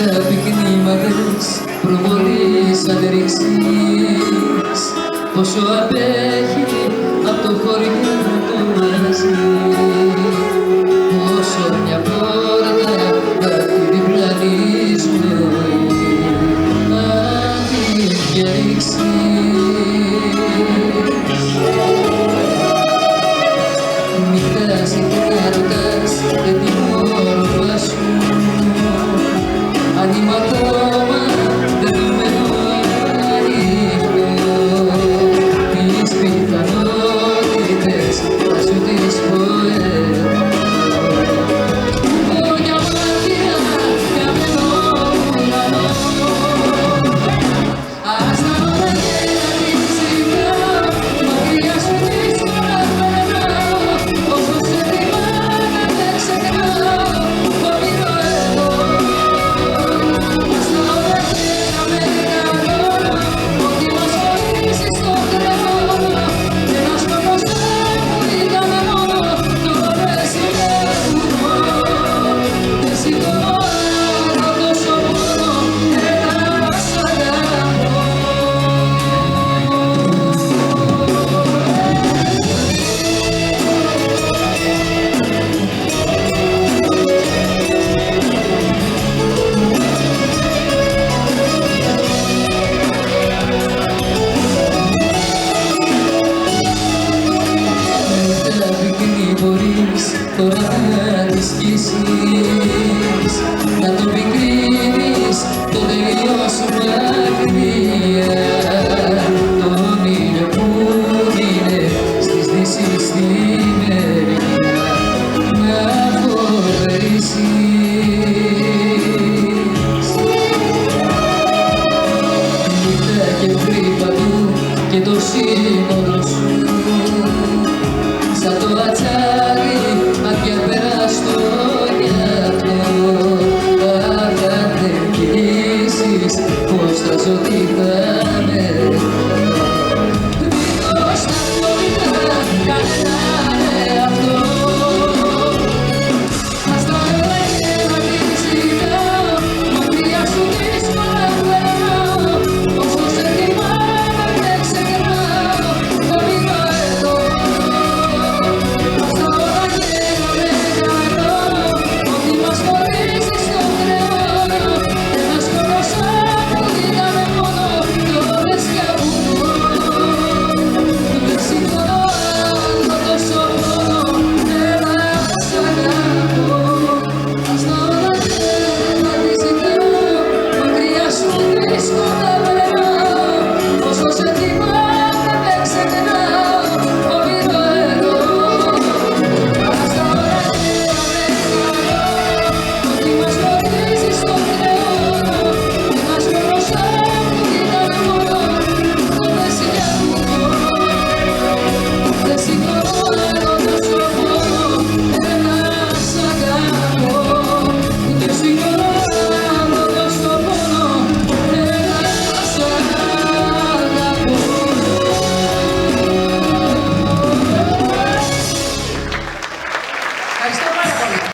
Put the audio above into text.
Μητέρα πυκνήμαδες προβολής αντρίξεις, πόσο απέχει απ' το χωριό του μαζί, πόσο μια πόρτα απ' τη διπλανή ζωή αν την είχε ρίξεις. Μοιράζει και καροτάς και την όροφα σου, ανήμα ακόμα δεδομένο ανοιχτό, τις πιθανότητες θα σου τις ποέτω. Μια μάτια καμένο ουρανό, ας τα όλα και να τις ξυπνάω, μακριά σου τις παραπερνάω, όσο σε θυμάμαι δεν ξεχνάω, όνειρο εγώ. Ας τα όλα και να με κανώνω, ότι μας χωρίζει στον τρελό, και ένας σκοπός που ήταν μόνο, τώρα δεν συμμετέχω. Δεν σηκώνω άλλο τόσο μόνο, ένα σ' αγαπώ. Μητέρα πυκνή μπορείς τώρα να τη σκίσεις, να το πικρύνεις το τέλειο σου μακριά.